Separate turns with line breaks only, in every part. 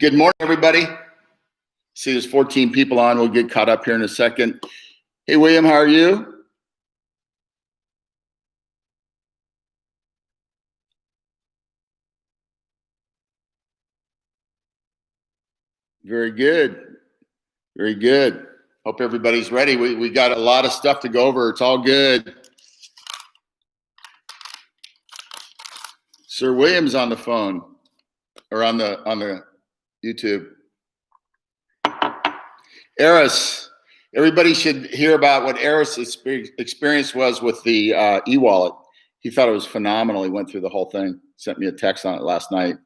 Good morning, everybody. See, there's 14 people on. We'll get caught up here in a second. Hey, William, how are you? Very good. Very good. Hope everybody's ready. We got a lot of stuff to go over. It's all good. Sir William's on the phone or on the YouTube. Eris. Everybody should hear about what Eris' experience was with the e-wallet. He thought it was phenomenal. He went through the whole thing. Sent me a text on it last night.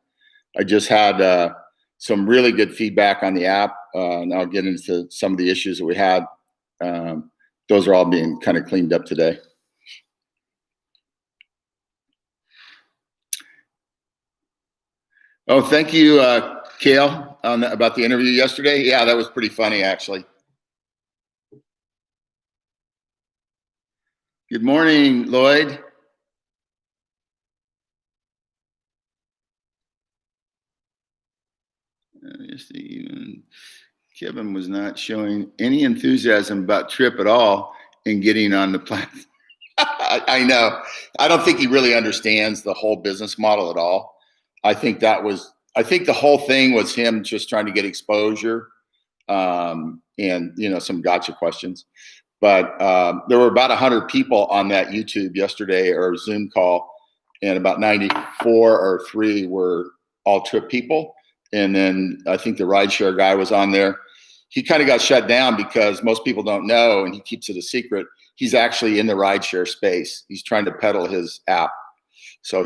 I just had some really good feedback on the app, and I'll get into some of the issues that we had. Those are all being kind of cleaned up today. Oh, thank you, Kale, about the interview yesterday. Yeah, that was pretty funny, actually. Good morning, Lloyd. Kevin was not showing any enthusiasm about Trip at all in getting on the platform. I know. I don't think he really understands the whole business model at all. I think the whole thing was him just trying to get exposure, and some gotcha questions. But there were about 100 people on that YouTube yesterday or Zoom call, and about 94 or 3 were all Trip people. And then I think the rideshare guy was on there. He kind of got shut down because most people don't know, and he keeps it a secret. He's actually in the rideshare space. He's trying to peddle his app. So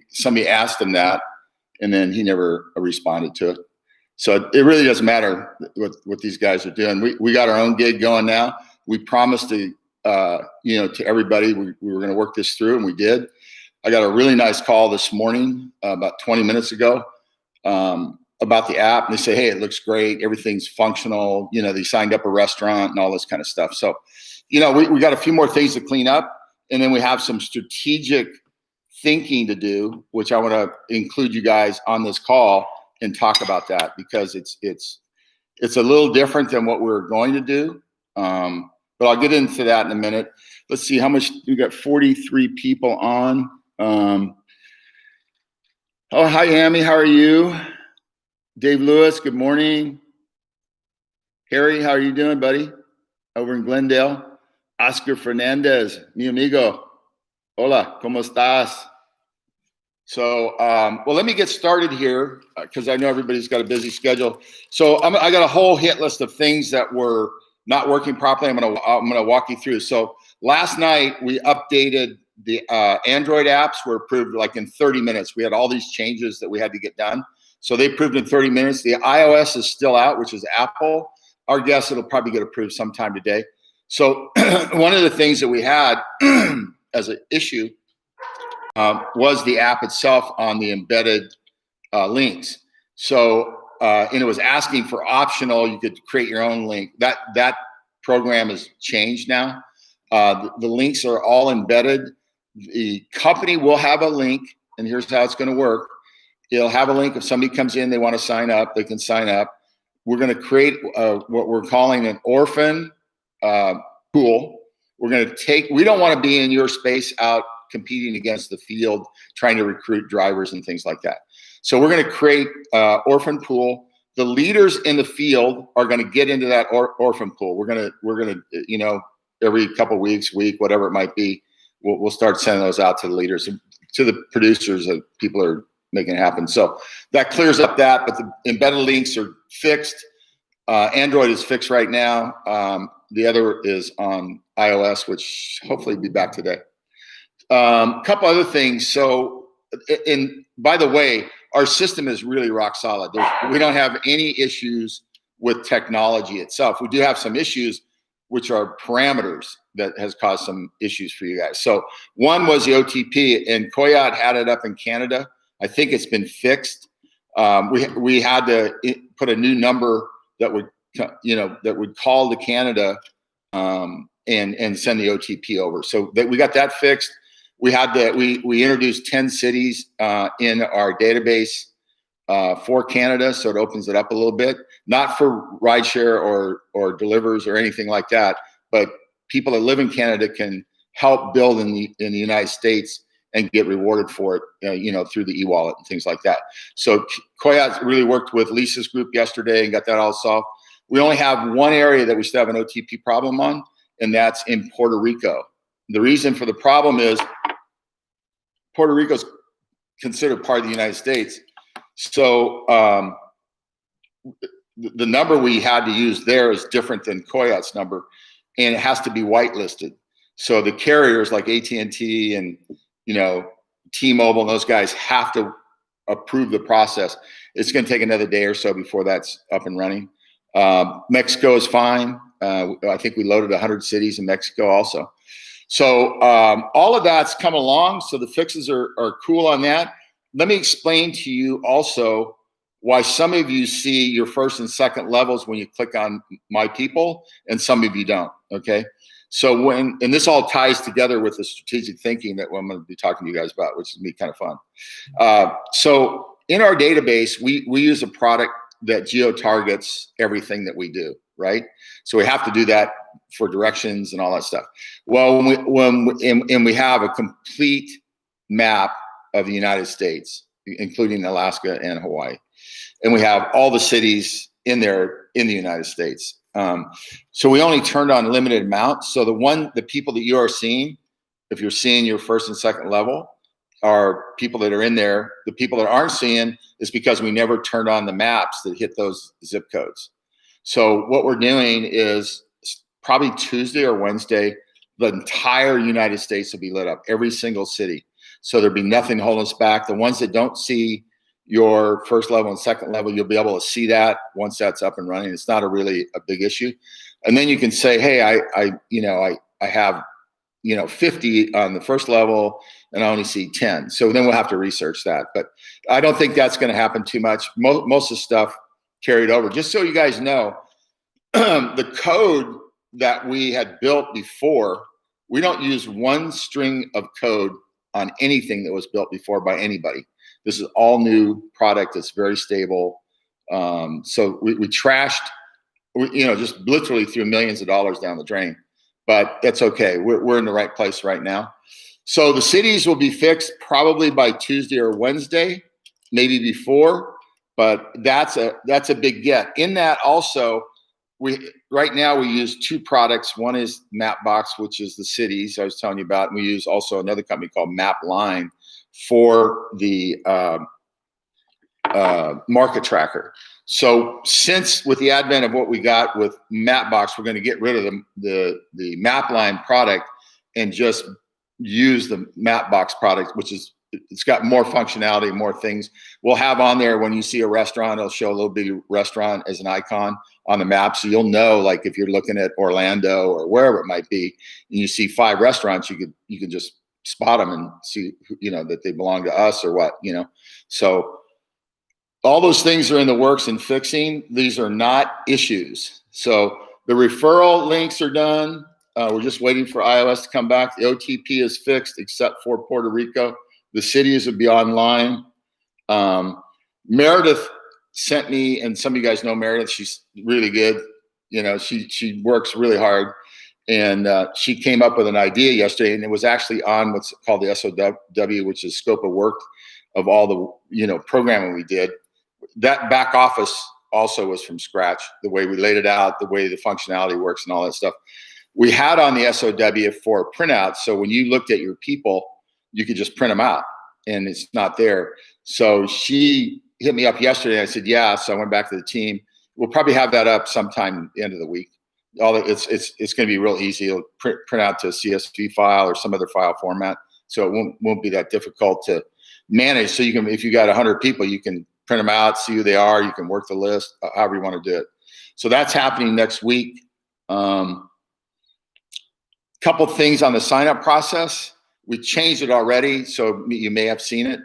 somebody asked him that, and then he never responded to it. So it really doesn't matter what these guys are doing. We got our own gig going now. We promised to everybody we were going to work this through, and we did. I got a really nice call this morning, about 20 minutes ago, about the app, and they say, hey, it looks great, everything's functional, they signed up a restaurant and all this kind of stuff. So we got a few more things to clean up, and then we have some strategic thinking to do, which I want to include you guys on this call and talk about that, because it's a little different than what we're going to do, but I'll get into that in a minute. Let's see how much we got. 43 people on. Oh, hi, Amy. How are you? Dave Lewis, good morning. Harry, how are you doing, buddy? Over in Glendale. Oscar Fernandez, mi amigo. Hola, ¿cómo estás? So, well, let me get started here because I know everybody's got a busy schedule. So I got a whole hit list of things that were not working properly. I'm gonna walk you through. So last night we updated the Android apps. Were approved like in 30 minutes. We had all these changes that we had to get done. So they approved in 30 minutes. The iOS is still out, which is Apple. Our guess it'll probably get approved sometime today. So one of the things that we had as an issue was the app itself on the embedded links. So and it was asking for optional. You could create your own link. That program has changed now. The links are all embedded. The company will have a link, and here's how it's going to work. It'll have a link. If somebody comes in, they want to sign up, they can sign up. We're going to create what we're calling an orphan pool. We're going to we don't want to be in your space out competing against the field, trying to recruit drivers and things like that. So we're going to create orphan pool. The leaders in the field are going to get into that orphan pool. We're going to, every couple weeks, whatever it might be, we'll start sending those out to the leaders, to the producers that people are making it happen. So that clears up that, but the embedded links are fixed. Android is fixed right now. The other is on iOS, which hopefully will be back today. Couple other things. So, by the way, our system is really rock solid. We don't have any issues with technology itself. We do have some issues, which are parameters that has caused some issues for you guys. So one was the OTP, and Coyote had it up in Canada. I think it's been fixed. We had to put a new number that would call to Canada and send the OTP over. So we got that fixed. We introduced 10 cities in our database for Canada, so it opens it up a little bit. Not for rideshare or delivers or anything like that, but people that live in Canada can help build in the United States and get rewarded for it, through the e-wallet and things like that. So Coyote really worked with Lisa's group yesterday and got that all solved. We only have one area that we still have an OTP problem on, and that's in Puerto Rico. The reason for the problem is Puerto Rico's considered part of the United States. So the number we had to use there is different than Coyote's number, and it has to be whitelisted. So the carriers like AT&T and T-Mobile and those guys have to approve the process. It's going to take another day or so before that's up and running. Mexico is fine. I think we loaded 100 cities in Mexico also. So all of that's come along. So the fixes are cool on that. Let me explain to you also why some of you see your first and second levels when you click on My People, and some of you don't, okay? So and this all ties together with the strategic thinking that I'm going to be talking to you guys about, which is going to be kind of fun. So in our database, we use a product that geo-targets everything that we do, right? So we have to do that for directions and all that stuff. Well, when we have a complete map of the United States, including Alaska and Hawaii, and we have all the cities in there in the United States. So we only turned on a limited amount. So the people that you are seeing, if you're seeing your first and second level, are people that are in there. The people that aren't seeing is because we never turned on the maps that hit those zip codes. So what we're doing is probably Tuesday or Wednesday, the entire United States will be lit up, every single city. So there'll be nothing holding us back. The ones that don't see your first level and second level, you'll be able to see that once that's up and running. It's not really a big issue. And then you can say, hey, I have 50 on the first level and I only see 10. So then we'll have to research that. But I don't think that's going to happen too much. Most of the stuff carried over. Just so you guys know, the code that we had built before, we don't use one string of code on anything that was built before by anybody. This is all new product. It's very stable. So we trashed, just literally threw millions of dollars down the drain, but that's okay. We're in the right place right now. So the cities will be fixed probably by Tuesday or Wednesday, maybe before, but that's a big get. In that also, right now we use two products. One is Mapbox, which is the cities I was telling you about. And we use also another company called Mapline for the market tracker. So since with the advent of what we got with Mapbox, we're going to get rid of the Mapline product and just use the Mapbox product, which is, it's got more functionality, more things. We'll have on there when you see a restaurant, it'll show a little bitty restaurant as an icon on the map. So you'll know, like if you're looking at Orlando or wherever it might be, and you see 5 restaurants, you can just spot them and see, that they belong to us or what, So all those things are in the works and fixing. These are not issues. So the referral links are done. We're just waiting for iOS to come back. The OTP is fixed except for Puerto Rico. The cities will be online. Meredith sent me, and some of you guys know Meredith. She's really good. She works really hard. And she came up with an idea yesterday, and it was actually on what's called the SOW, which is scope of work of all the programming we did. That back office also was from scratch, the way we laid it out, the way the functionality works and all that stuff. We had on the SOW for printout, so when you looked at your people, you could just print them out, and it's not there. So she hit me up yesterday, and I said, yeah. So I went back to the team. We'll probably have that up sometime the end of the week. It's going to be real easy. It'll print out to a CSV file or some other file format, so it won't be that difficult to manage. So you can, if you got 100 people, you can print them out, see who they are. You can work the list, however you want to do it. So that's happening next week. Couple things on the sign-up process. We changed it already, so you may have seen it.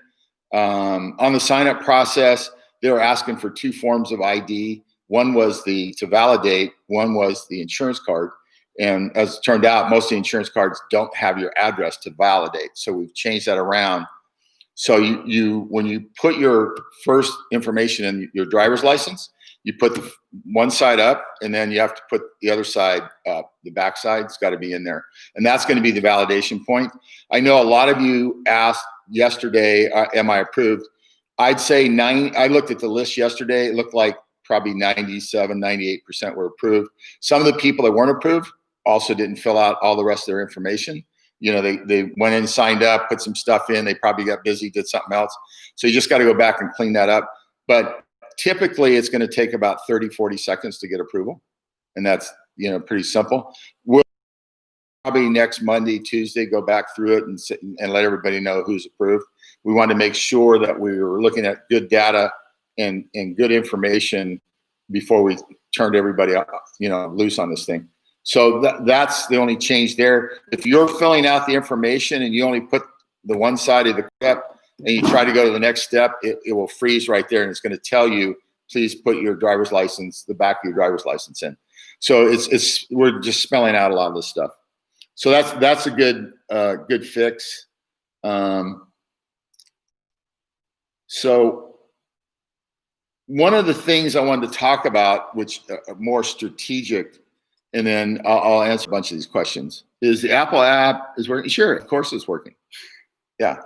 On the sign-up process, they were asking for 2 forms of ID. One was to validate, one was the insurance card. And as it turned out, most of the insurance cards don't have your address to validate. So we've changed that around So you when you put your first information in your driver's license, you put the one side up, and then you have to put the other side up. The back side's got to be in there, and that's going to be the validation point. I know a lot of you asked yesterday, am I approved? I'd say I looked at the list yesterday. It looked like probably 97, 98% were approved. Some of the people that weren't approved also didn't fill out all the rest of their information. You know, they went in, signed up, put some stuff in. They probably got busy, did something else. So you just got to go back and clean that up. But typically it's going to take about 30, 40 seconds to get approval. And that's, you know, pretty simple. We'll probably next Monday, Tuesday, go back through it and let everybody know who's approved. We want to make sure that we were looking at good data and good information before we turned everybody up, you know, loose on this thing. So that's the only change there. If you're filling out the information and you only put the one side of the step and you try to go to the next step, it will freeze right there, and it's going to tell you, please put your driver's license, the back of your driver's license in. So we're just spelling out a lot of this stuff. So that's a good fix. So one of the things I wanted to talk about, which more strategic, and then I'll answer a bunch of these questions, is the Apple app is working? Sure, of course it's working. Yeah.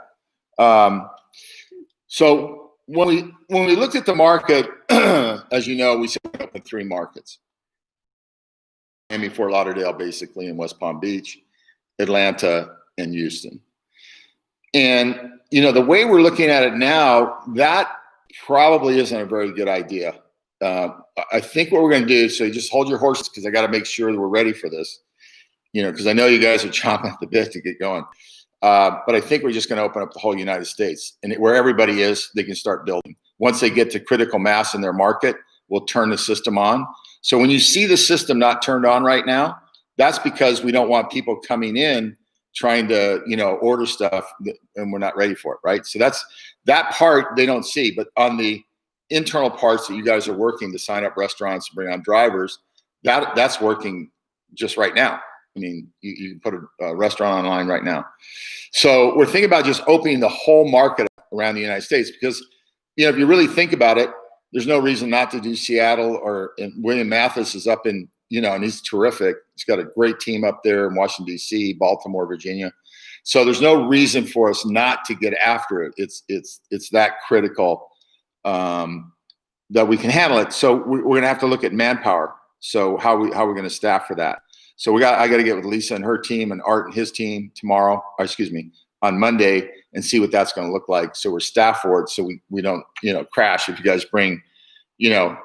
So when we looked at the market, as you know, we set up in 3 markets: Miami, Fort Lauderdale, basically, in West Palm Beach, Atlanta, and Houston. And you know, the way we're looking at it now, that probably isn't a very good idea. I think what we're going to do, so you just hold your horses, because I got to make sure that we're ready for this, you know, because I know you guys are chomping at the bit to get going. But I think we're just going to open up the whole United States, and where everybody is, they can start building. Once they get to critical mass in their market, we'll turn the system on. So when you see the system not turned on right now, that's because we don't want people coming in trying to, you know, order stuff and we're not ready for it, right? So that part they don't see. But on the internal parts that you guys are working to sign up restaurants, bring on drivers, that's working just right now. I mean, you can put a restaurant online right now. So we're thinking about just opening the whole market around the United States, because, you know, if you really think about it, there's no reason not to do Seattle, and William Mathis is up in, you know, and he's terrific. He's got a great team up there in Washington, D.C., Baltimore, Virginia. So there's no reason for us not to get after it. It's that critical that we can handle it. So we're going to have to look at manpower. So how we're going to staff for that. So I got to get with Lisa and her team and Art and his team on Monday, and see what that's going to look like. So we're staffed for it, so we don't, you know, crash if you guys bring, you know,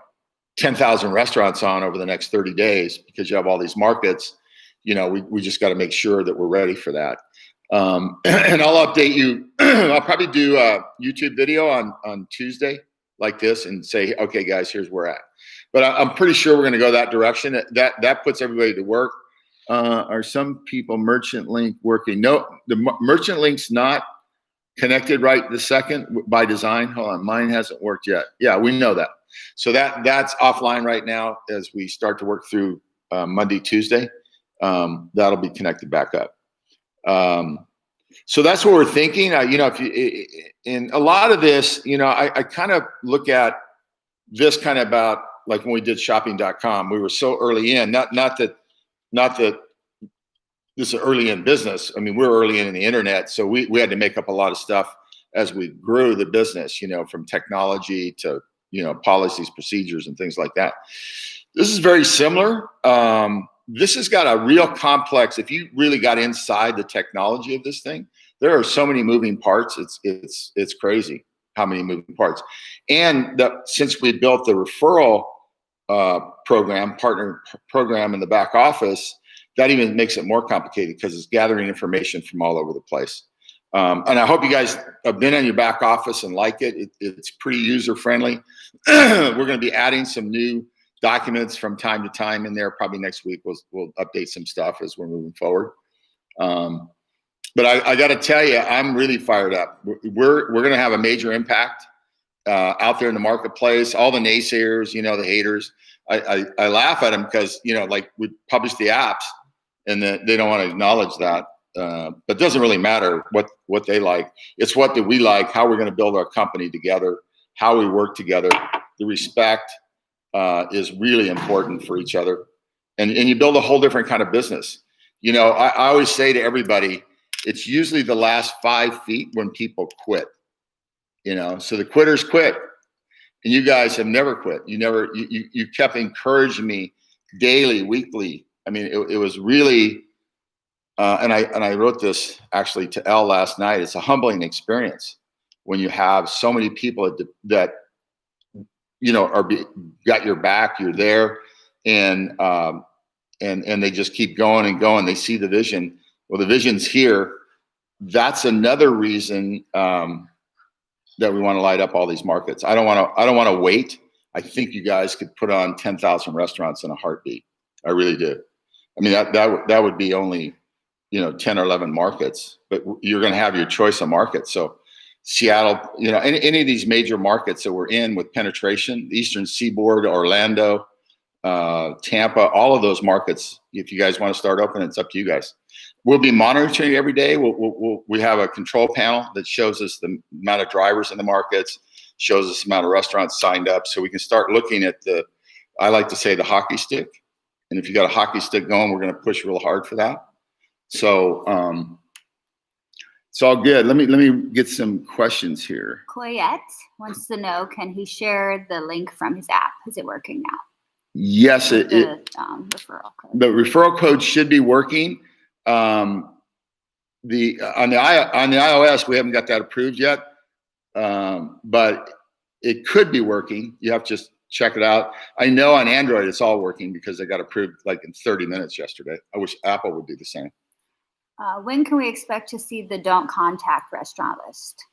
10,000 restaurants on over the next 30 days because you have all these markets. You know, we just got to make sure that we're ready for that. And I'll update you. I'll probably do a YouTube video on Tuesday like this and say, okay, guys, here's where we're at. But I'm pretty sure we're going to go that direction. That puts everybody to work. Are some people merchant link working? No, the merchant link's not connected right this second by design. Hold on, mine hasn't worked yet. Yeah, we know that. So that's offline right now as we start to work through Monday, Tuesday. That'll be connected back up. So that's what we're thinking. You know, if you in a lot of this, you know, I kind of look at this kind of about like when we did shopping.com, we were so early in, not that this is early in business. I mean, we're early in the internet, so we had to make up a lot of stuff as we grew the business, you know, from technology to, you know, policies, procedures, and things like that. This is very similar. This has got a real complex. If you really got inside the technology of this thing, there are so many moving parts. It's crazy how many moving parts. And since we built the referral partner program in the back office, that even makes it more complicated because it's gathering information from all over the place. And I hope you guys have been in your back office and like it. It's pretty user friendly. We're going to be adding some new documents from time to time in there. Probably next week we'll update some stuff as we're moving forward. But I got to tell you, I'm really fired up. We're going to have a major impact out there in the marketplace. All the naysayers, you know, the haters. I laugh at them because, you know, like we publish the apps and they don't want to acknowledge that. it doesn't really matter what they like. It's what do we like, how we're going to build our company together, how we work together. The respect is really important for each other. And you build a whole different kind of business. You know, I always say to everybody, it's usually the last 5 feet when people quit. You know, so the quitters quit. And you guys have never quit. You kept encouraging me daily, weekly. I mean, it was really, and I wrote this actually to Elle last night. It's a humbling experience when you have so many people that you know got your back. You're there, and they just keep going and going. They see the vision. Well, the vision's here. That's another reason that we want to light up all these markets. I don't want to wait. I think you guys could put on 10,000 restaurants in a heartbeat. I really do. I mean, that would be only, 10 or 11 markets, but you're going to have your choice of markets. So Seattle, any of these major markets that we're in with penetration, the Eastern Seaboard, Orlando, Tampa, all of those markets, if you guys want to start opening, it's up to you guys. We'll be monitoring every day. We have a control panel that shows us the amount of drivers in the markets, shows us the amount of restaurants signed up, so we can start looking at I like to say the hockey stick. And if you got a hockey stick going, we're going to push real hard for that. So it's all good. Let me get some questions here.
Coyette wants to know, can he share the link from his app? Is it working now?
Yes,
referral code.
The referral code should be working. On the iOS, we haven't got that approved yet, but it could be working. You have to just check it out. I know on Android it's all working because they got approved like in 30 minutes yesterday. I wish Apple would do the same.
When can we expect to see the don't contact restaurant list?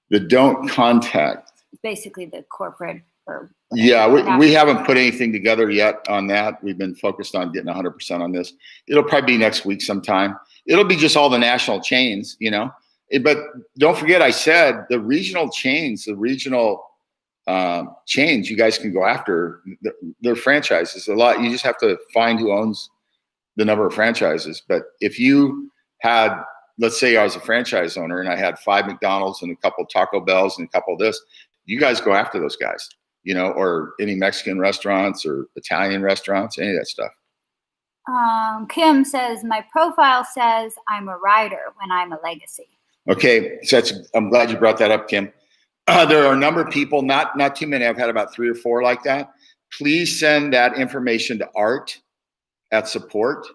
The don't contact.
Basically the corporate or
yeah, we haven't put anything together yet on that. We've been focused on getting 100% on this. It'll probably be next week sometime. It'll be just all the national chains, But don't forget, I said the regional chains, chains you guys can go after. Their franchises a lot. You just have to find who owns the number of franchises. But if you had, let's say I was a franchise owner and I had 5 McDonald's and a couple Taco Bells and a couple of this, you guys go after those guys. Or any Mexican restaurants or Italian restaurants, any of that stuff.
Kim says, my profile says I'm a rider when I'm a legacy.
Okay, so I'm glad you brought that up, Kim. There are a number of people, not too many. I've had about 3 or 4 like that. Please send that information to Art at support.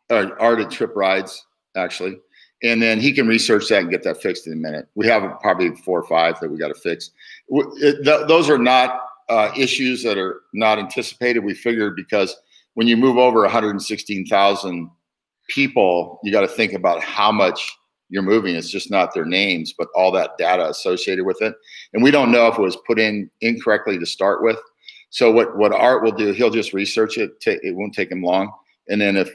Art at Triprides, actually. And then he can research that and get that fixed in a minute. We have probably 4 or 5 that we got to fix. Those are not issues that are not anticipated. We figured because when you move over 116,000 people, you got to think about how much you're moving. It's just not their names, but all that data associated with it. And we don't know if it was put in incorrectly to start with. So what Art will do, he'll just research it. It won't take him long. And then if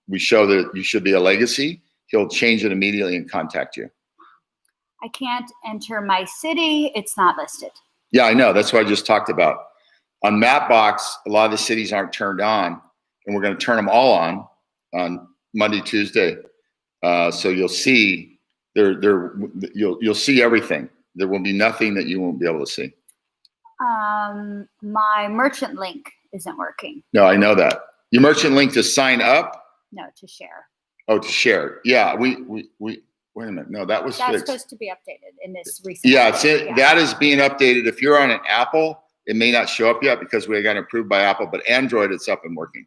we show that you should be a legacy, he'll change it immediately and contact you.
I can't enter my city. It's not listed.
Yeah, I know. That's what I just talked about. On Mapbox, a lot of the cities aren't turned on, and we're going to turn them all on Monday, Tuesday. So you'll see you'll see everything. There will be nothing that you won't be able to see.
My merchant link isn't working.
No, I know that. Your merchant link to sign up?
No, to share. Oh,
to share. Yeah, we wait a minute. No, that's
fixed. Supposed to be updated in this recent.
Yeah, that is being updated. If you're on an Apple, it may not show up yet because we got approved by Apple, but Android, it's up and working.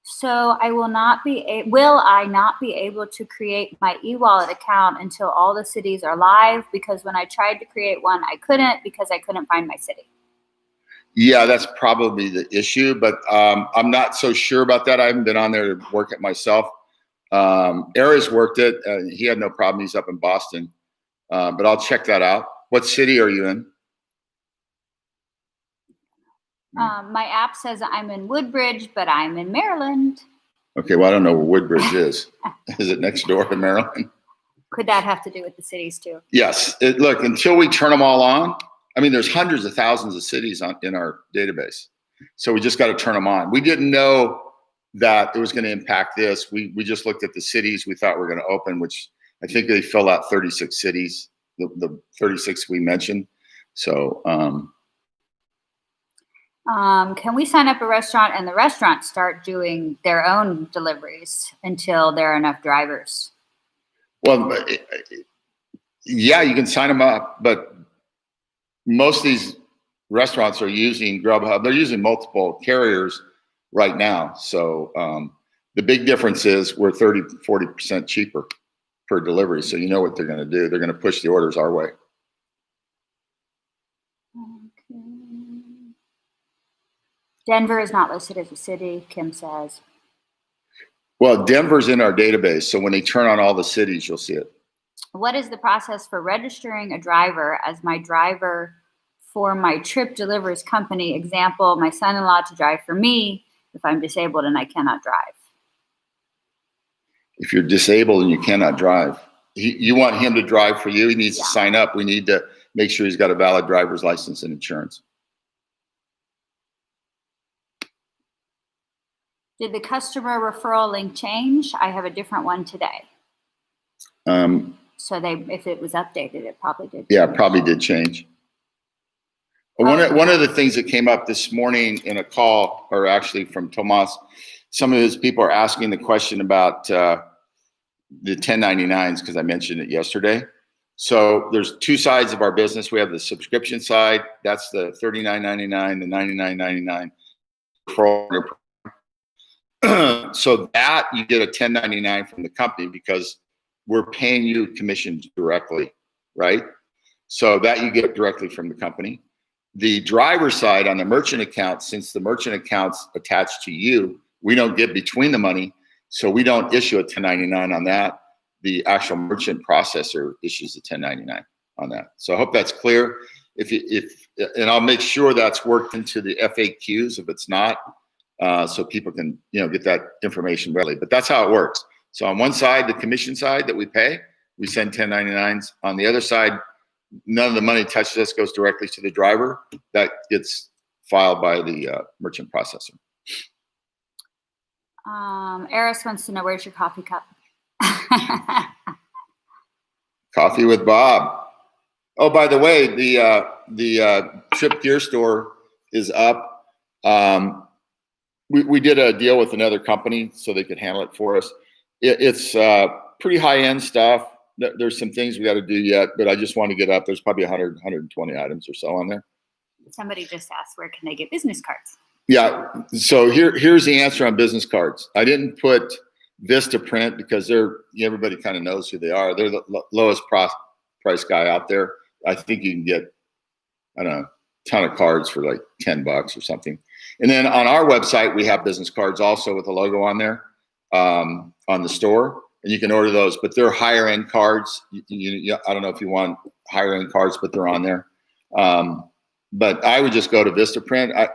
So will I not be able to create my e-wallet account until all the cities are live? Because when I tried to create one, I couldn't because I couldn't find my city.
Yeah, that's probably the issue, but I'm not so sure about that. I haven't been on there to work it myself. Era's worked it. He had no problem. He's up in Boston, but I'll check that out. What city are you in?
My app says I'm in Woodbridge, but I'm in Maryland.
Okay, well, I don't know where Woodbridge is. Is it next door to Maryland?
Could that have to do with the cities too?
Yes. Look, until we turn them all on, I mean, there's hundreds of thousands of cities in our database. So we just got to turn them on. We didn't know that it was going to impact this. We just looked at the cities we thought were going to open, which I think they fill out 36 cities, the 36 we mentioned. So,
can we sign up a restaurant and the restaurant start doing their own deliveries until there are enough drivers?
Well, yeah, you can sign them up, but most of these restaurants are using Grubhub. They're using multiple carriers right now. So the big difference is we're 30-40% cheaper per delivery. So you know what they're going to do. They're going to push the orders our way.
Okay. Denver is not listed as a city, Kim says.
Well, Denver's in our database. So when they turn on all the cities, you'll see it.
What is the process for registering a driver as my driver for my trip delivers company? Example, my son-in-law to drive for me if I'm disabled and I cannot drive.
If you're disabled and you cannot drive, you want him to drive for you. He needs to sign up. We need to make sure he's got a valid driver's license and insurance.
Did the customer referral link change? I have a different one today. So if it was updated, it probably did.
Yeah, it probably did change. One of the things that came up this morning in a call, or actually from Tomas, some of his people are asking the question about the 1099s, because I mentioned it yesterday. So there's two sides of our business. We have the subscription side. That's the $39.99, the $99.99 referral. So that you get a 1099 from the company because we're paying you commissions directly, right? So that you get directly from the company. The driver side on the merchant account, since the merchant account's attached to you, we don't get between the money. So we don't issue a 1099 on that. The actual merchant processor issues a 1099 on that. So I hope that's clear. And I'll make sure that's worked into the FAQs if it's not, so people can get that information readily. But that's how it works. So on one side, the commission side that we pay, we send 1099s. On the other side, none of the money touches us, goes directly to the driver. That gets filed by the merchant processor.
Eris wants to know, where's your coffee cup?
Coffee with Bob. Oh, by the way, the Trip Gear store is up. We did a deal with another company so they could handle it for us. It's pretty high-end stuff. There's some things we got to do yet, but I just want to get up. There's probably 100, 120 items or so on there.
Somebody just asked, where can they get business cards?
Yeah. So here's the answer on business cards. I didn't put Vistaprint because everybody kind of knows who they are. They're the lowest price guy out there. I think you can get, I don't know, a ton of cards for like $10 or something. And then on our website, we have business cards also with a logo on there on the store. And you can order those, but they're higher end cards. I don't know if you want higher end cards, but they're on there. But I would just go to Vistaprint.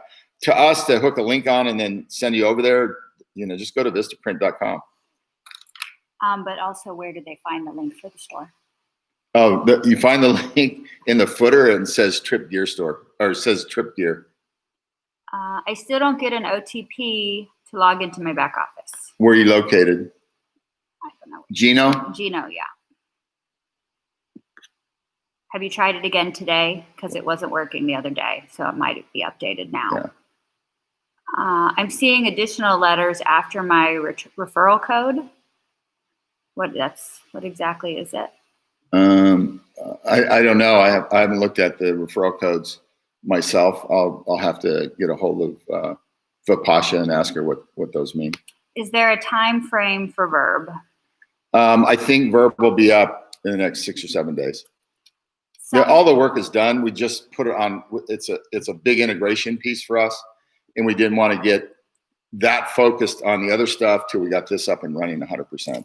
To us, to hook a link on and then send you over there, just go to Vistaprint.com.
But also, where did they find the link for the store?
Oh, you find the link in the footer and it says Trip Gear Store, or it says Trip Gear.
I still don't get an OTP to log into my back office.
Where are you located?
I don't know.
Gino,
yeah. Have you tried it again today? Because it wasn't working the other day, so it might be updated now.
Yeah.
I'm seeing additional letters after my referral code. What exactly is it?
I don't know. I haven't looked at the referral codes myself. I'll have to get a hold of Vipasha and ask her what those mean.
Is there a time frame for Verb?
I think Verb will be up in the next 6 or 7 days. All the work is done. We just put it on. It's a big integration piece for us, and we didn't want to get that focused on the other stuff till we got this up and running 100%.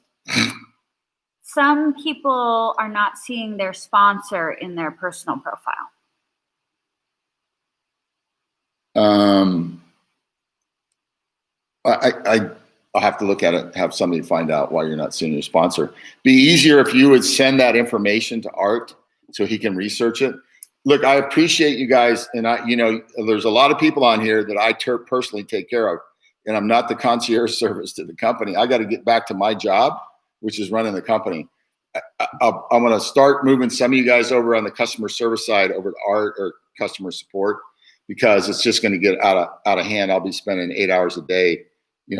Some people are not seeing their sponsor in their personal profile.
I'll have to look at it, have somebody find out why you're not seeing your sponsor. Be easier if you would send that information to Art so he can research it. Look, I appreciate you guys, and there's a lot of people on here that I personally take care of. and I'm not the concierge service to the company. I got to get back to my job, which is running the company. I'm going to start moving some of you guys over on the customer service side over to Art or customer support, because it's just going to get out of hand. I'll be spending 8 hours a day,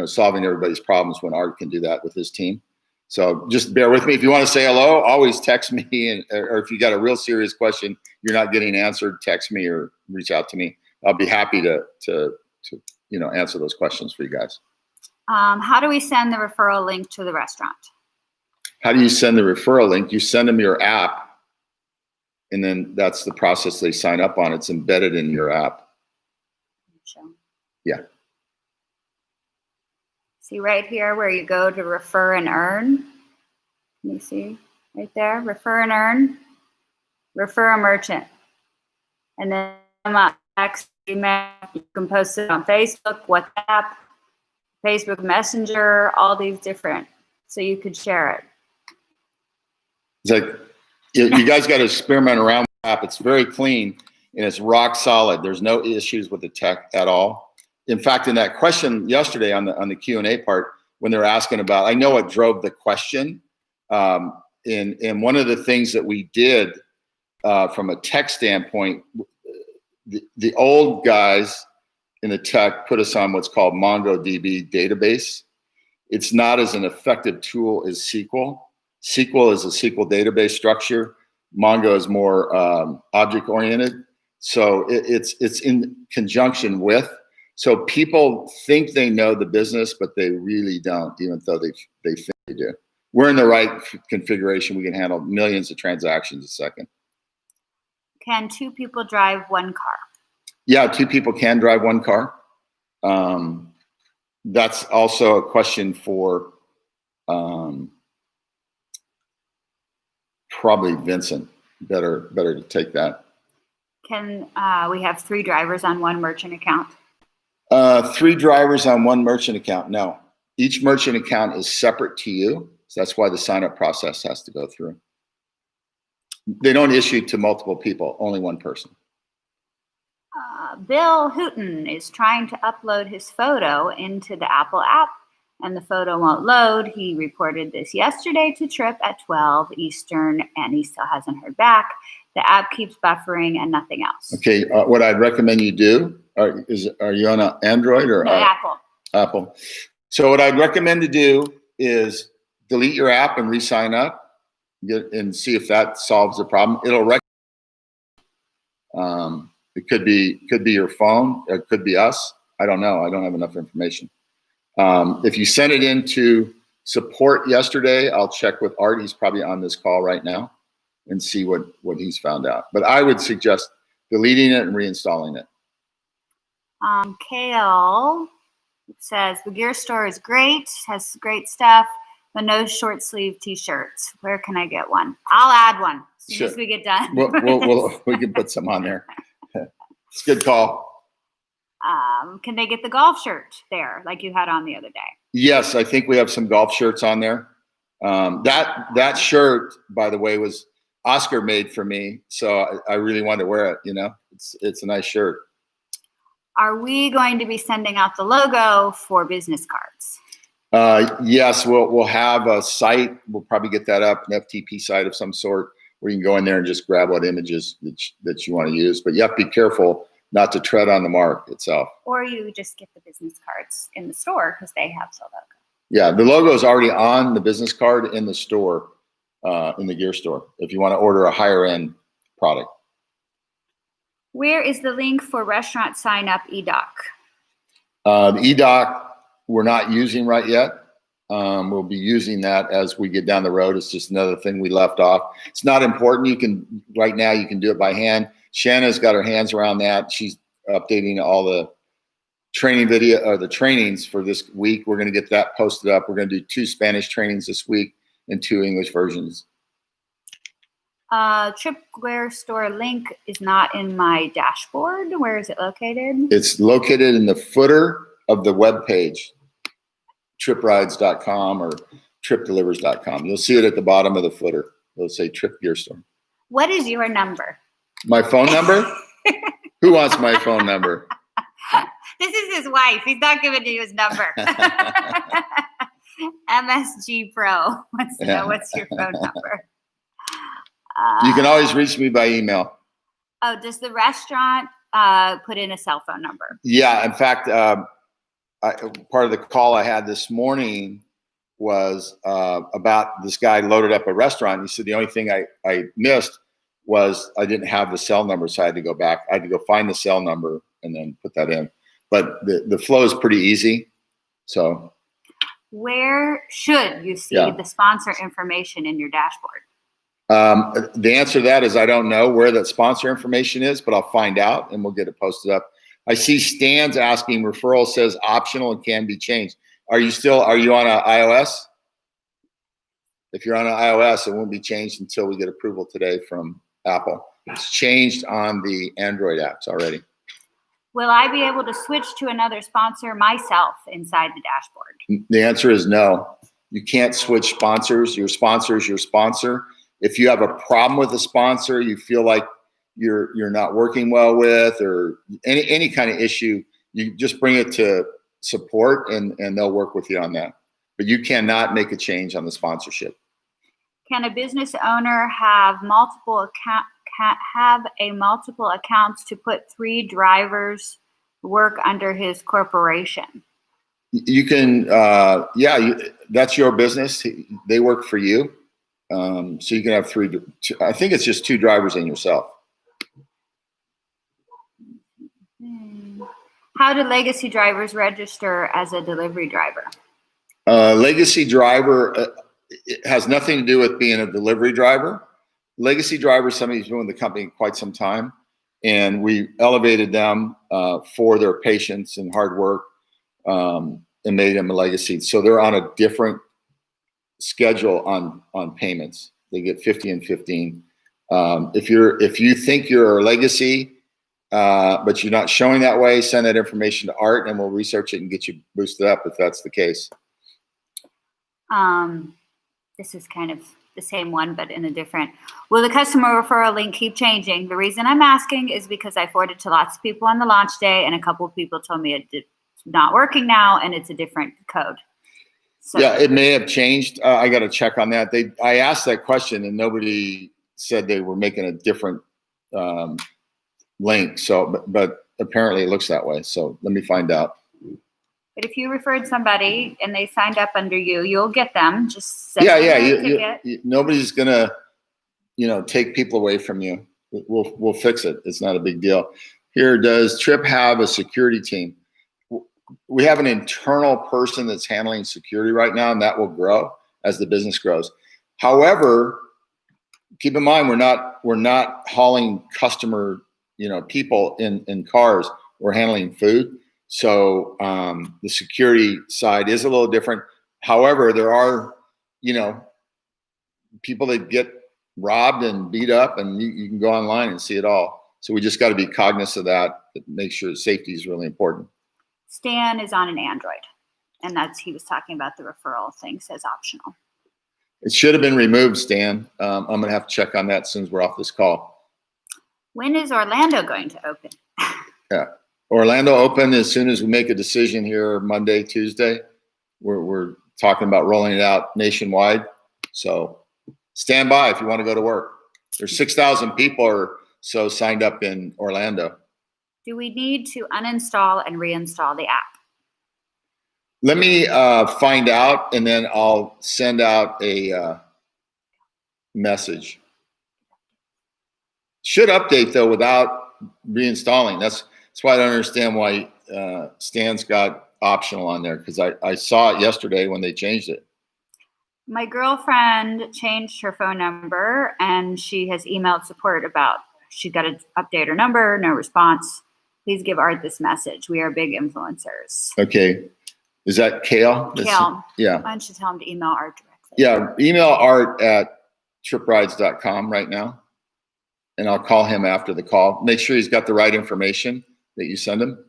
solving everybody's problems when Art can do that with his team. So just bear with me. If you want to say hello, always text me, or if you got a real serious question you're not getting answered, text me or reach out to me. I'll be happy to answer those questions for you guys.
How do we send the referral link to the restaurant?
How do you send the referral link? You send them your app, and then that's the process they sign up on. It's embedded in your app. Yeah.
See right here where you go to refer and earn. Can you see right there? Refer and earn. Refer a merchant. And then email, you can post it on Facebook, WhatsApp, Facebook Messenger, all these different, so you could share it.
It's like, you guys got to experiment around with the app. It's very clean and it's rock solid. There's no issues with the tech at all. In fact, in that question yesterday on the Q&A part, when they're asking about, I know what drove the question. And one of the things that we did from a tech standpoint, the old guys in the tech put us on what's called MongoDB database. It's not as an effective tool as SQL. SQL is a SQL database structure. Mongo is more object-oriented. So it's in conjunction with. So people think they know the business, but they really don't, even though they think they do. We're in the right configuration. We can handle millions of transactions a second.
Can 2 people drive 1 car?
Yeah, 2 people can drive 1 car. That's also a question for probably Vincent. Better to take that.
Can we have 3 drivers on 1 merchant account?
3 drivers on 1 merchant account. No, each merchant account is separate to you. So that's why the sign-up process has to go through. They don't issue to multiple people, only 1 person.
Bill Hooton is trying to upload his photo into the Apple app, and the photo won't load. He reported this yesterday to Trip at 12 Eastern, and he still hasn't heard back. The app keeps buffering and nothing else. Okay,
what I'd recommend you do, are you on an Android or?
No, Apple.
Apple. So what I'd recommend to do is delete your app and re-sign up and see if that solves the problem. It'll it could be your phone, it could be us. I don't know. I don't have enough information. If you sent it into support yesterday, I'll check with Art. He's probably on this call right now and see what he's found out. But I would suggest deleting it and reinstalling it.
Kale says, the gear store is great, has great stuff, but no short sleeve t-shirts. Where can I get one? I'll add one as soon as we get done.
We can put some on there. It's a good call.
Can they get the golf shirt there like you had on the other day? Yes,
I think we have some golf shirts on there. That shirt, by the way, was Oscar made for me, so I really wanted to wear it. It's a nice shirt.
Are we going to be sending out the logo for business cards?
Yes, we'll have a site. We'll probably get that up, an FTP site of some sort, where you can go in there and just grab what images that you want to use. But you have to be careful not to tread on the mark itself.
Or you just get the business cards in the store because they have the logo.
Yeah, the logo is already on the business card in the store, in the gear store, if you want to order a higher end product.
Where is the link for restaurant sign up eDoc?
The eDoc we're not using right yet. We'll be using that as we get down the road. It's just another thing we left off. It's not important. Right now you can do it by hand. Shanna's got her hands around that. She's updating all the training video or the trainings for this week. We're going to get that posted up. We're going to do 2 Spanish trainings this week and 2 English versions.
Tripware store link is not in my dashboard. Where is it located?
It's located in the footer of the web page, triprides.com or tripdelivers.com. You'll see it at the bottom of the footer. It'll say Trip Gear Store.
What is your number?
My phone number? Who wants my phone number?
This is his wife. He's not giving you his number. MSG Pro wants to know what's your phone number.
You can always reach me by email.
Oh, does the restaurant put in a cell phone number?
Yeah, in fact, part of the call I had this morning was about this guy loaded up a restaurant. He said the only thing I missed was I didn't have the cell number, so I had to go back. I had to go find the cell number and then put that in. But the flow is pretty easy. So
where should you see the sponsor information in your dashboard?
The answer to that is I don't know where that sponsor information is, but I'll find out and we'll get it posted up. I see Stan's asking, referral says optional and can be changed. Are you on an iOS? If you're on an iOS, it won't be changed until we get approval today from Apple. It's changed on the Android apps already.
Will I be able to switch to another sponsor myself inside the dashboard?
The answer is no. You can't switch sponsors. Your sponsor is your sponsor. If you have a problem with a sponsor, you feel like you're not working well with, or any kind of issue, you just bring it to support and they'll work with you on that. But you cannot make a change on the sponsorship.
Can a business owner have multiple accounts to put 3 drivers work under his corporation?
You can, that's your business. They work for you. So you can have 3, I think it's just 2 drivers and yourself.
How do legacy drivers register as a delivery driver?
Legacy driver it has nothing to do with being a delivery driver. Legacy driver is somebody who's been with the company quite some time, and we elevated them for their patience and hard work and made them a legacy. So they're on a different schedule on payments. They get 50 and 15. If you think you're a legacy, but you're not showing that way, send that information to Art and we'll research it and get you boosted up if that's the case.
This is kind of the same one, but in a different. Will the customer referral link keep changing? The reason I'm asking is because I forwarded to lots of people on the launch day and a couple of people told me it's not working now and it's a different code. So,
yeah, it may have changed. I got to check on that. I asked that question and nobody said they were making a different link. So, but apparently it looks that way. So let me find out.
But if you referred somebody and they signed up under you, you'll get them. Just send
nobody's gonna, take people away from you. We'll fix it. It's not a big deal. Here, does Trip have a security team? We have an internal person that's handling security right now, and that will grow as the business grows. However, keep in mind we're not hauling customer, people in cars. We're handling food. So the security side is a little different. However, there are, people that get robbed and beat up, and you can go online and see it all. So we just got to be cognizant of that. Make sure safety is really important.
Stan is on an Android, and he was talking about the referral thing, says optional.
It should have been removed, Stan. I'm going to have to check on that as soon as we're off this call.
When is Orlando going to open?
Yeah. Orlando open as soon as we make a decision here Monday, Tuesday. We're talking about rolling it out nationwide. So stand by if you want to go to work. There's 6,000 people or so signed up in Orlando.
Do we need to uninstall and reinstall the app?
Let me find out, and then I'll send out a message. Should update, though, without reinstalling. That's why I don't understand why Stan's got optional on there, because I saw it yesterday when they changed it.
My girlfriend changed her phone number, and she has emailed support about she got to update her number, no response. Please give Art this message. We are big influencers.
Okay. Is that Kale?
Kale.
Yeah.
Why don't you tell him to email Art directly?
Yeah, email Art at triprides.com right now, and I'll call him after the call. Make sure he's got the right information that you send him.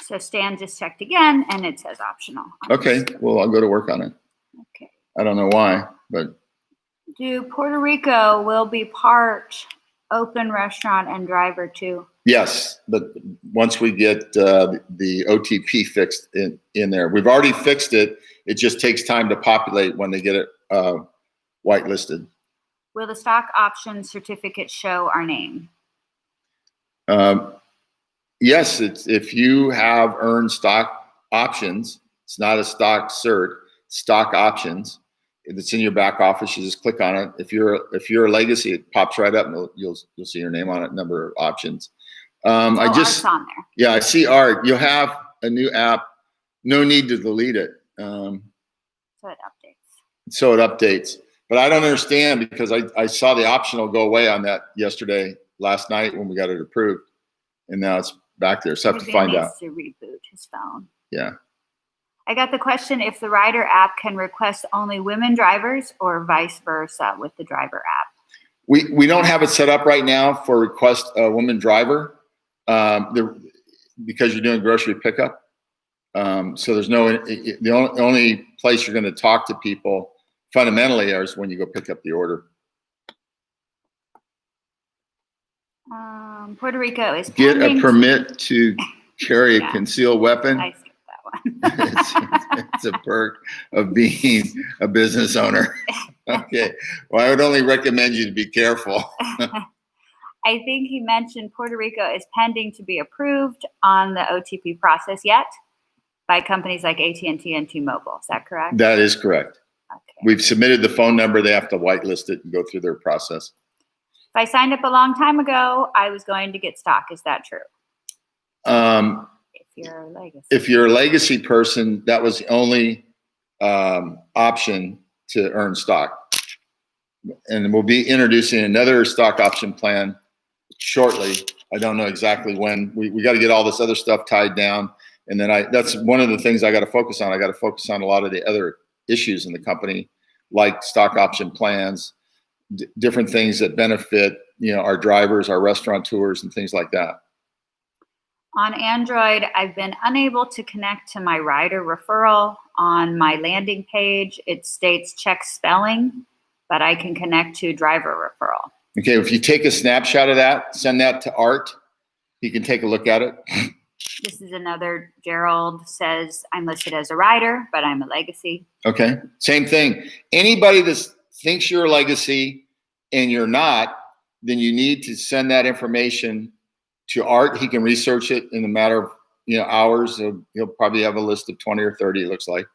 So Stan just checked again, and it says optional.
Okay, well, I'll go to work on it.
Okay.
I don't know why, but.
Puerto Rico will be part Open restaurant and driver too.
Yes, but once we get the OTP fixed in there, we've already fixed it. It just takes time to populate when they get it whitelisted.
Will the stock option certificate show our name?
Yes, it's if you have earned stock options. It's not a stock cert. Stock options. If it's in your back office, you just click on it. If you're a legacy, it pops right up, and you'll see your name on it. Number of options.
Art's on there.
Yeah, I see Art. You'll have a new app. No need to delete it.
So it updates.
So it updates. But I don't understand because I saw the optional go away on that last night when we got it approved, and now it's back there. So I have to find out.
He needs to reboot his phone.
Yeah.
I got the question if the Rider app can request only women drivers or vice versa with the driver app.
We don't have it set up right now for request a woman driver because you're doing grocery pickup. So there's the only place you're going to talk to people fundamentally is when you go pick up the order.
Puerto Rico is
get a permit to carry a concealed weapon.
I skipped that one.
It's a perk of being a business owner. Okay. Well, I would only recommend you to be careful.
I think he mentioned Puerto Rico is pending to be approved on the OTP process yet by companies like AT&T and T-Mobile. Is that correct?
That is correct.
Okay.
We've submitted the phone number. They have to whitelist it and go through their process.
If I signed up a long time ago, I was going to get stock. Is that true?
If you're a legacy person, that was the only option to earn stock. And we'll be introducing another stock option plan shortly. I don't know exactly when. We got to get all this other stuff tied down. And then that's one of the things I got to focus on. I got to focus on a lot of the other issues in the company, like stock option plans, different things that benefit, our drivers, our restaurateurs, and things like that.
On Android, I've been unable to connect to my rider referral. On my landing page, it states check spelling, but I can connect to driver referral.
Okay, if you take a snapshot of that, send that to Art. He can take a look at it.
This is another. Gerald says, I'm listed as a rider, but I'm a legacy.
Okay, same thing. Anybody that thinks you're a legacy and you're not, then you need to send that information to Art. He can research it in a matter of hours. He'll probably have a list of 20 or 30, it looks like.